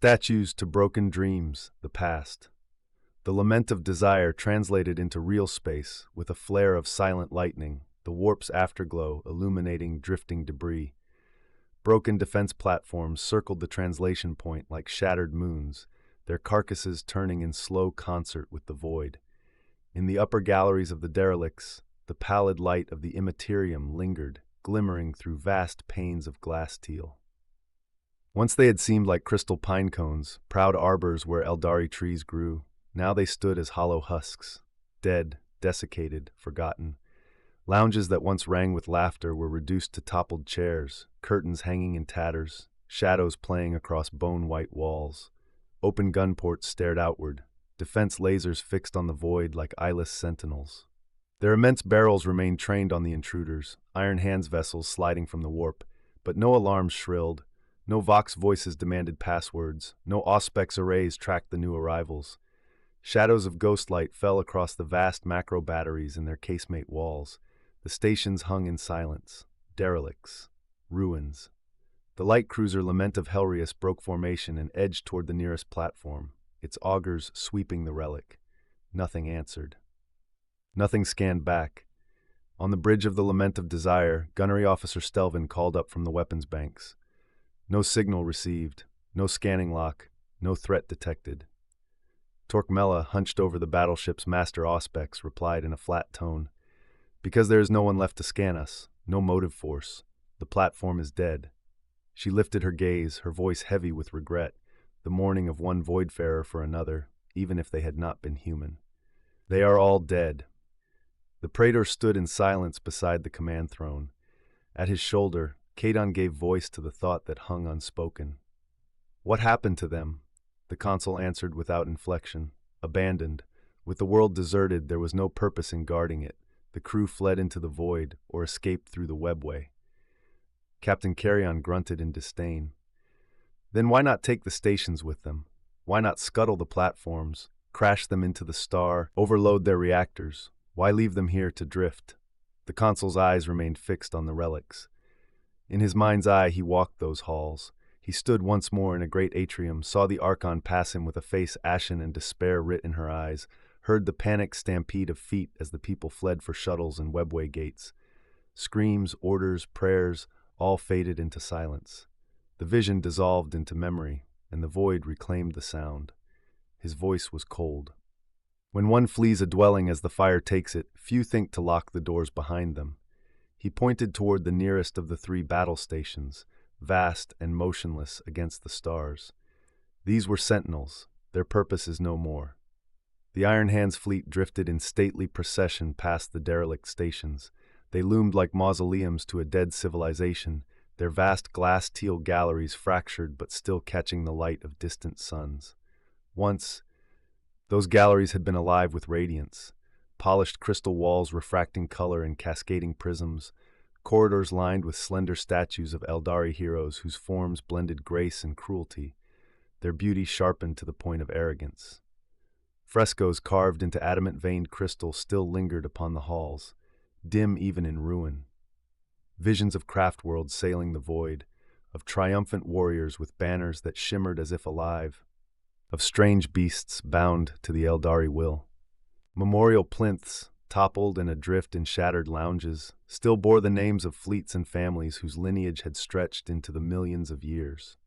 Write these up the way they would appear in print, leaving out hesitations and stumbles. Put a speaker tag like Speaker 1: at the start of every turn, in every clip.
Speaker 1: Statues to broken dreams, the past. The lament of desire translated into real space, with a flare of silent lightning, the warp's afterglow illuminating drifting debris. Broken defense platforms circled the translation point like shattered moons, their carcasses turning in slow concert with the void. In the upper galleries of the derelicts, the pallid light of the immaterium lingered, glimmering through vast panes of glass teal. Once they had seemed like crystal pine cones, proud arbors where Eldari trees grew. Now they stood as hollow husks, dead, desiccated, forgotten. Lounges that once rang with laughter were reduced to toppled chairs, curtains hanging in tatters, shadows playing across bone-white walls. Open gun ports stared outward, defense lasers fixed on the void like eyeless sentinels. Their immense barrels remained trained on the intruders, iron hands vessels sliding from the warp, but no alarms shrilled. No Vox voices demanded passwords, no Auspex arrays tracked the new arrivals. Shadows of ghostlight fell across the vast macro batteries in their casemate walls. The stations hung in silence, derelicts, ruins. The light cruiser Lament of Helrius broke formation and edged toward the nearest platform, its augers sweeping the relic. Nothing answered. Nothing scanned back. On the bridge of the Lament of Desire, Gunnery Officer Stelvin called up from the weapons banks. No signal received, no scanning lock, no threat detected. Torquemella, hunched over the battleship's master Auspex, replied in a flat tone, "Because there is no one left to scan us, no motive force. The platform is dead." She lifted her gaze, her voice heavy with regret, the mourning of one voidfarer for another, even if they had not been human. "They are all dead." The praetor stood in silence beside the command throne. At his shoulder, Kadon gave voice to the thought that hung unspoken. "What happened to them?" The consul answered without inflection. "Abandoned. With the world deserted, there was no purpose in guarding it. The crew fled into the void, or escaped through the webway." Captain Carrion grunted in disdain. "Then why not take the stations with them? Why not scuttle the platforms, crash them into the star, overload their reactors? Why leave them here to drift?" The consul's eyes remained fixed on the relics. In his mind's eye he walked those halls. He stood once more in a great atrium, saw the Archon pass him with a face ashen and despair writ in her eyes, heard the panicked stampede of feet as the people fled for shuttles and webway gates. Screams, orders, prayers, all faded into silence. The vision dissolved into memory, and the void reclaimed the sound. His voice was cold. When one flees a dwelling as the fire takes it, few think to lock the doors behind them. He pointed toward the nearest of the three battle stations, vast and motionless against the stars. These were sentinels. Their purpose is no more. The Iron Hands fleet drifted in stately procession past the derelict stations. They loomed like mausoleums to a dead civilization, their vast glass teal galleries fractured but still catching the light of distant suns. Once, those galleries had been alive with radiance, polished crystal walls refracting color in cascading prisms, corridors lined with slender statues of Eldari heroes whose forms blended grace and cruelty, their beauty sharpened to the point of arrogance. Frescoes carved into adamant-veined crystal still lingered upon the halls, dim even in ruin. Visions of craft worlds sailing the void, of triumphant warriors with banners that shimmered as if alive, of strange beasts bound to the Eldari will. Memorial plinths, toppled and adrift in shattered lounges, still bore the names of fleets and families whose lineage had stretched into the millions of years.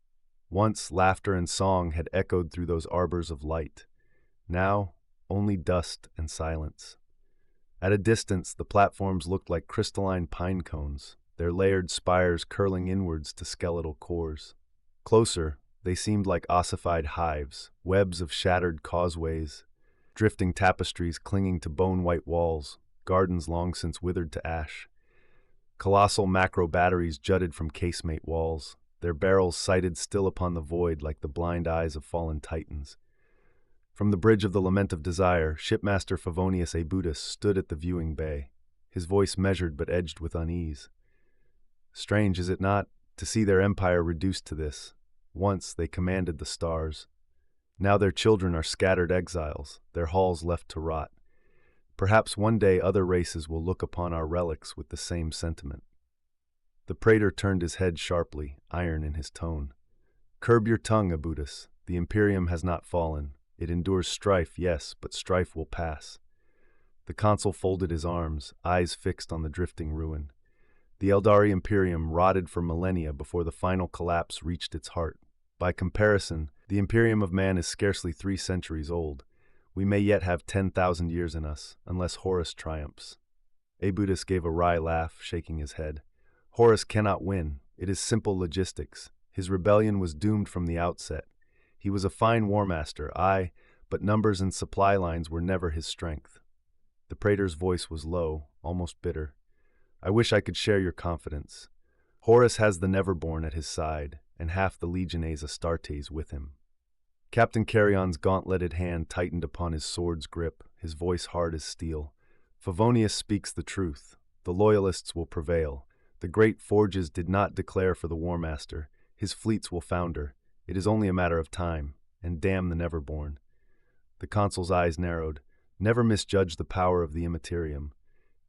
Speaker 1: Once laughter and song had echoed through those arbors of light. Now, only dust and silence. At a distance, the platforms looked like crystalline pine cones, their layered spires curling inwards to skeletal cores. Closer, they seemed like ossified hives, webs of shattered causeways, drifting tapestries clinging to bone-white walls, gardens long since withered to ash. Colossal macro batteries jutted from casemate walls, their barrels sighted still upon the void like the blind eyes of fallen titans. From the bridge of the Lament of Desire, Shipmaster Favonius Abutus stood at the viewing bay, his voice measured but edged with unease. "Strange, is it not, to see their empire reduced to this? Once they commanded the stars. Now their children are scattered exiles, their halls left to rot. Perhaps one day other races will look upon our relics with the same sentiment." The praetor turned his head sharply, iron in his tone. "Curb your tongue, Abutus. The Imperium has not fallen. It endures strife, yes, but strife will pass. The consul folded his arms, eyes fixed on the drifting ruin. The Eldari Imperium rotted for millennia before the final collapse reached its heart. By comparison, the Imperium of man is scarcely 3 centuries old. We may yet have 10,000 years in us, unless Horus triumphs. Abutus gave a wry laugh, shaking his head. Horus cannot win. It is simple logistics. His rebellion was doomed from the outset. He was a fine war master, aye, but numbers and supply lines were never his strength. The praetor's voice was low, almost bitter. I wish I could share your confidence. Horus has the Neverborn at his side, and half the Legiones Astartes with him. Captain Carrion's gauntleted hand tightened upon his sword's grip, his voice hard as steel. Favonius speaks the truth. The Loyalists will prevail. The great forges did not declare for the War Master. His fleets will founder. It is only a matter of time, and damn the Neverborn. The consul's eyes narrowed. Never misjudge the power of the Immaterium.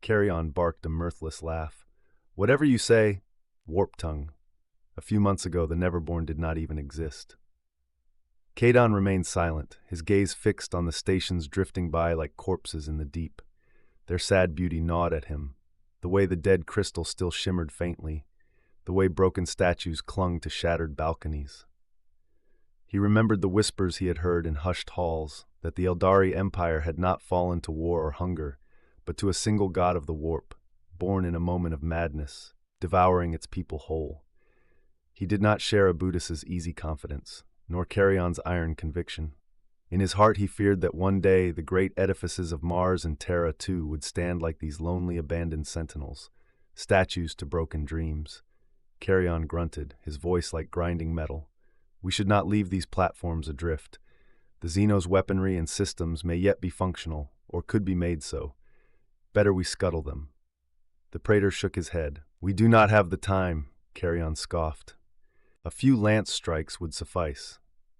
Speaker 1: Carrion barked a mirthless laugh. Whatever you say, warp tongue. A few months ago, the Neverborn did not even exist. Cadon remained silent, his gaze fixed on the stations drifting by like corpses in the deep. Their sad beauty gnawed at him, the way the dead crystal still shimmered faintly, the way broken statues clung to shattered balconies. He remembered the whispers he had heard in hushed halls, that the Eldari Empire had not fallen to war or hunger, but to a single god of the warp, born in a moment of madness, devouring its people whole. He did not share Abutus's easy confidence, nor Carrion's iron conviction. In his heart he feared that one day the great edifices of Mars and Terra too would stand like these lonely abandoned sentinels, statues to broken dreams. Carrion grunted, his voice like grinding metal. We should not leave these platforms adrift. The Xenos' weaponry and systems may yet be functional, or could be made so. Better we scuttle them. The praetor shook his head. We do not have the time, Carrion scoffed. A few lance strikes would suffice.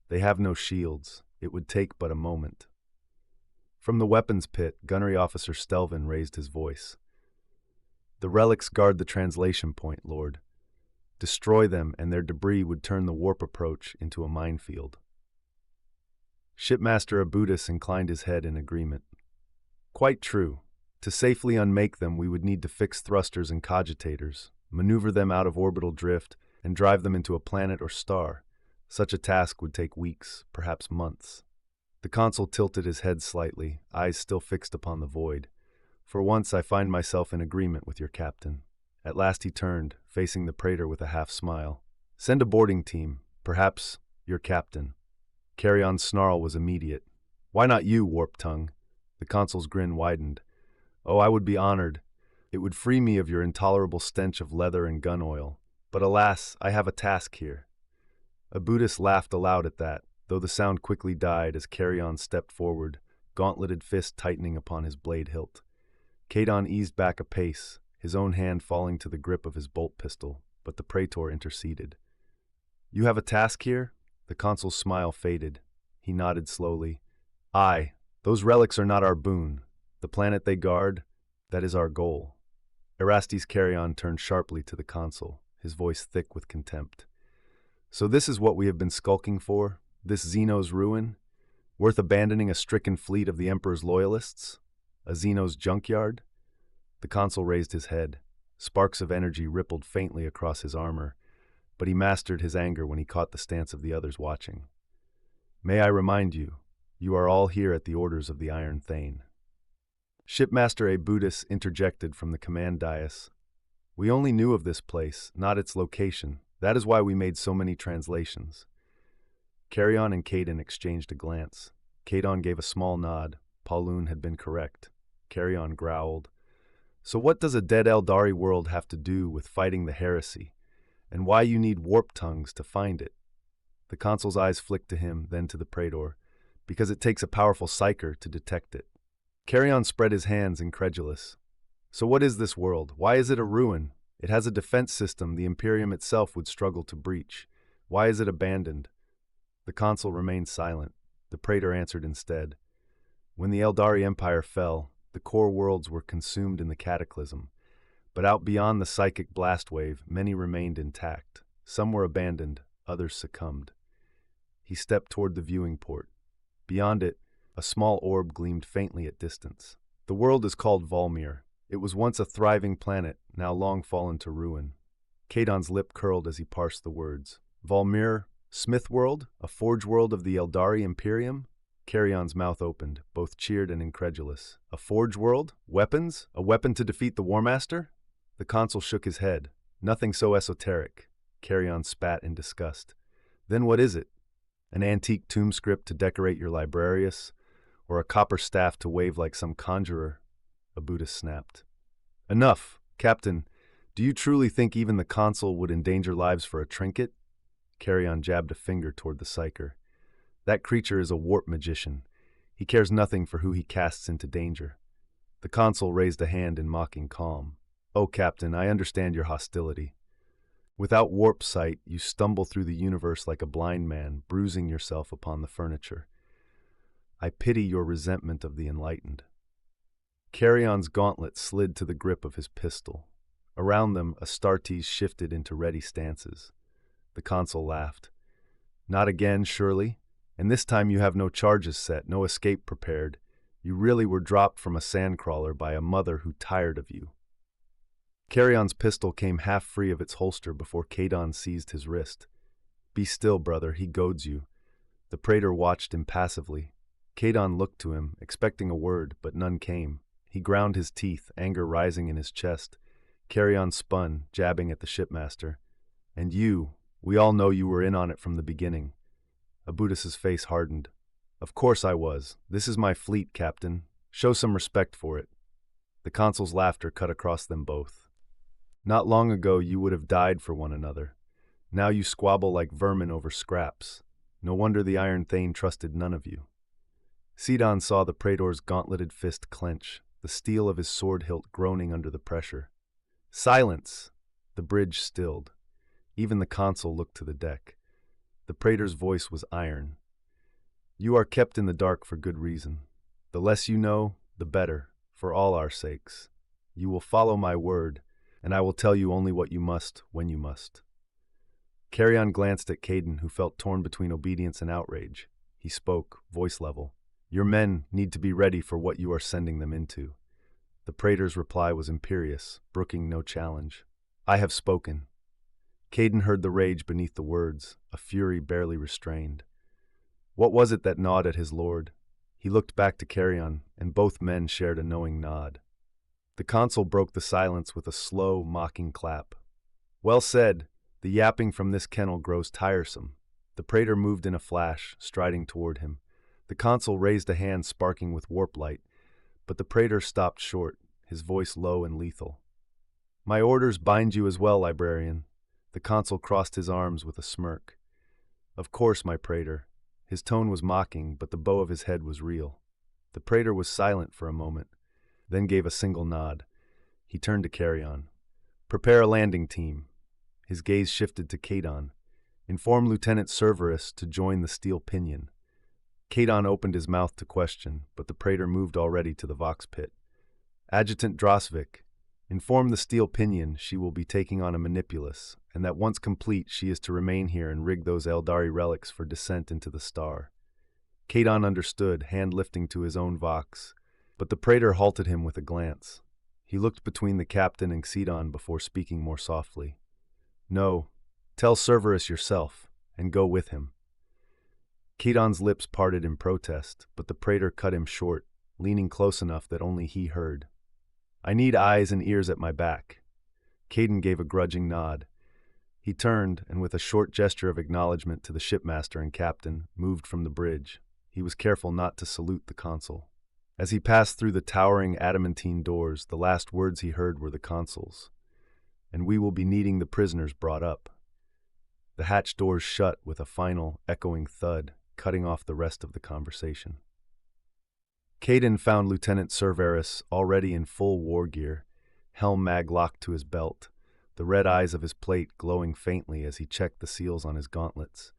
Speaker 1: They have no shields. It would take but a moment. From the weapons pit, Gunnery Officer Stelvin raised his voice. The relics guard the translation point, Lord. Destroy them, and their debris would turn the warp approach into a minefield. Shipmaster Abutus inclined his head in agreement. Quite true. To safely unmake them, we would need to fix thrusters and cogitators, maneuver them out of orbital drift, and drive them into a planet or star. Such a task would take weeks, perhaps months. The consul tilted his head slightly, eyes still fixed upon the void. For once I find myself in agreement with your captain. At last he turned, facing the praetor with a half-smile. Send a boarding team, perhaps your captain. Carrion's snarl was immediate. Why not you, warp-tongue? The consul's grin widened. Oh, I would be honored. It would free me of your intolerable stench of leather and gun oil. But alas, I have a task here. Abutus laughed aloud at that, though the sound quickly died as Carrion stepped forward, gauntleted fist tightening upon his blade hilt. Cadon eased back a pace, his own hand falling to the grip of his bolt pistol, but the praetor interceded. You have a task here? The consul's smile faded. He nodded slowly. Aye, those relics are not our boon. The planet they guard, that is our goal. Erastes Carrion turned sharply to the consul, his voice thick with contempt. So this is what we have been skulking for? This Xenos ruin? Worth abandoning a stricken fleet of the Emperor's loyalists? A Xenos junkyard? The consul raised his head. Sparks of energy rippled faintly across his armor, but he mastered his anger when he caught the stance of the others watching. May I remind you, you are all here at the orders of the Iron Thane. Shipmaster Abutus interjected from the command dais. We only knew of this place, not its location. That is why we made so many translations. Carrion and Cadon exchanged a glance. Cadon gave a small nod. Pauloon had been correct. Carrion growled. So what does a dead Eldari world have to do with fighting the heresy? And why you need warp tongues to find it? The consul's eyes flicked to him, then to the praetor. Because it takes a powerful psyker to detect it. Carrion spread his hands, incredulous. So what is this world? Why is it a ruin? It has a defense system the Imperium itself would struggle to breach. Why is it abandoned? The consul remained silent. The praetor answered instead. When the Eldari Empire fell, the core worlds were consumed in the cataclysm. But out beyond the psychic blast wave, many remained intact. Some were abandoned, others succumbed. He stepped toward the viewing port. Beyond it, a small orb gleamed faintly at distance. The world is called Volmir. It was once a thriving planet, now long fallen to ruin. Kadon's lip curled as he parsed the words. Volmir, Smith World, a forge world of the Eldari Imperium? Carrion's mouth opened, both cheered and incredulous. A forge world? Weapons? A weapon to defeat the War Master? The consul shook his head. Nothing so esoteric. Carrion spat in disgust. Then what is it? An antique tomb script to decorate your librarius? Or a copper staff to wave like some conjurer? Abutus snapped. Enough, Captain. Do you truly think even the consul would endanger lives for a trinket? Carrion jabbed a finger toward the psyker. That creature is a warp magician. He cares nothing for who he casts into danger. The consul raised a hand in mocking calm. Oh, Captain, I understand your hostility. Without warp sight, you stumble through the universe like a blind man, bruising yourself upon the furniture. I pity your resentment of the enlightened. Carrion's gauntlet slid to the grip of his pistol. Around them, Astartes shifted into ready stances. The consul laughed. Not again, surely? And this time you have no charges set, no escape prepared. You really were dropped from a sandcrawler by a mother who tired of you. Carrion's pistol came half free of its holster before Kadon seized his wrist. Be still, brother, he goads you. The praetor watched impassively. Kadon looked to him, expecting a word, but none came. He ground his teeth, anger rising in his chest. Carrion spun, jabbing at the shipmaster. And you, we all know you were in on it from the beginning. Abutus's face hardened. Of course I was. This is my fleet, Captain. Show some respect for it. The consul's laughter cut across them both. Not long ago you would have died for one another. Now you squabble like vermin over scraps. No wonder the Iron Thane trusted none of you. Sidon saw the praetor's gauntleted fist clench, the steel of his sword hilt groaning under the pressure. Silence! The bridge stilled. Even the consul looked to the deck. The praetor's voice was iron. You are kept in the dark for good reason. The less you know, the better, for all our sakes. You will follow my word, and I will tell you only what you must, when you must. Carrion glanced at Kadon, who felt torn between obedience and outrage. He spoke, voice level. Your men need to be ready for what you are sending them into. The praetor's reply was imperious, brooking no challenge. I have spoken. Kadon heard the rage beneath the words, a fury barely restrained. What was it that gnawed at his lord? He looked back to Carrion, and both men shared a knowing nod. The consul broke the silence with a slow, mocking clap. Well said. The yapping from this kennel grows tiresome. The praetor moved in a flash, striding toward him. The consul raised a hand sparking with warp light, but the praetor stopped short, his voice low and lethal. My orders bind you as well, librarian. The consul crossed his arms with a smirk. Of course, my praetor. His tone was mocking, but the bow of his head was real. The praetor was silent for a moment, then gave a single nod. He turned to Carrion. Prepare a landing team. His gaze shifted to Kadon. Inform Lieutenant Cerberus to join the steel pinion. Kadon opened his mouth to question, but the praetor moved already to the vox pit. Adjutant Drosvik, inform the steel pinion she will be taking on a manipulus, and that once complete she is to remain here and rig those Eldari relics for descent into the star. Kadon understood, hand lifting to his own vox, but the praetor halted him with a glance. He looked between the captain and Sidon before speaking more softly. No, tell Cerberus yourself, and go with him. Kadon's lips parted in protest, but the praetor cut him short, leaning close enough that only he heard. I need eyes and ears at my back. Kadon gave a grudging nod. He turned, and with a short gesture of acknowledgement to the shipmaster and captain, moved from the bridge. He was careful not to salute the consul. As he passed through the towering adamantine doors, the last words he heard were the consul's. And we will be needing the prisoners brought up. The hatch doors shut with a final, echoing thud, cutting off the rest of the conversation. Kadon found Lieutenant Cerberus already in full war gear, helm mag locked to his belt, the red eyes of his plate glowing faintly as he checked the seals on his gauntlets.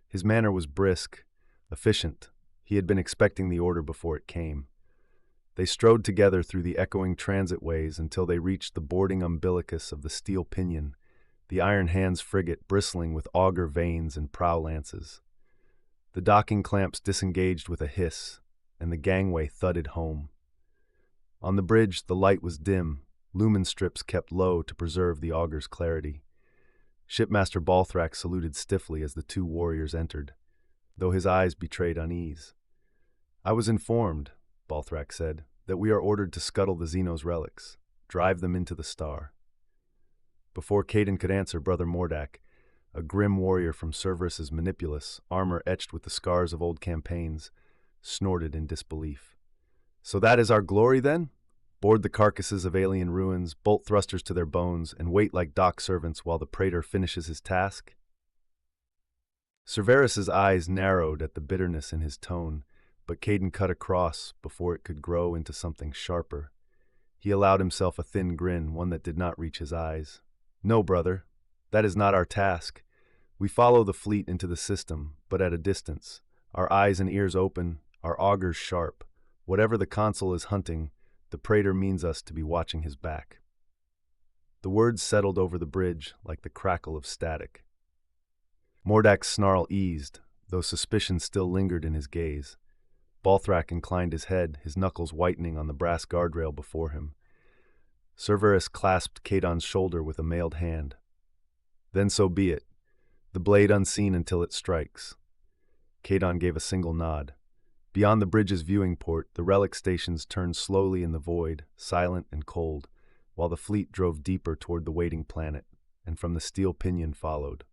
Speaker 1: His manner was brisk, efficient. He had been expecting the order before it came. They strode together through the echoing transitways until they reached the boarding umbilicus of the steel pinion, the Iron Hands frigate bristling with auger vanes and prow lances. The docking clamps disengaged with a hiss, and the gangway thudded home. On the bridge, the light was dim, lumen strips kept low to preserve the auger's clarity. Shipmaster Balthrak saluted stiffly as the two warriors entered, though his eyes betrayed unease. "I was informed," Balthrak said, "that we are ordered to scuttle the Xenos relics, drive them into the star." Before Caden could answer, Brother Mordak, a grim warrior from Cerberus's Manipulus, armor etched with the scars of old campaigns, snorted in disbelief. "So that is our glory, then? Board the carcasses of alien ruins, bolt thrusters to their bones, and wait like dock servants while the praetor finishes his task?" Cerberus's eyes narrowed at the bitterness in his tone, but Caden cut across before it could grow into something sharper. He allowed himself a thin grin, one that did not reach his eyes. "No, brother, that is not our task. We follow the fleet into the system, but at a distance, our eyes and ears open, our augers sharp. Whatever the consul is hunting, the praetor means us to be watching his back." The words settled over the bridge like the crackle of static. Mordak's snarl eased, though suspicion still lingered in his gaze. Balthrak inclined his head, his knuckles whitening on the brass guardrail before him. Cerberus clasped Caden's shoulder with a mailed hand. "Then so be it. The blade unseen until it strikes." Caden gave a single nod. Beyond the bridge's viewing port, the relic stations turned slowly in the void, silent and cold, while the fleet drove deeper toward the waiting planet, and from the steel pinion followed.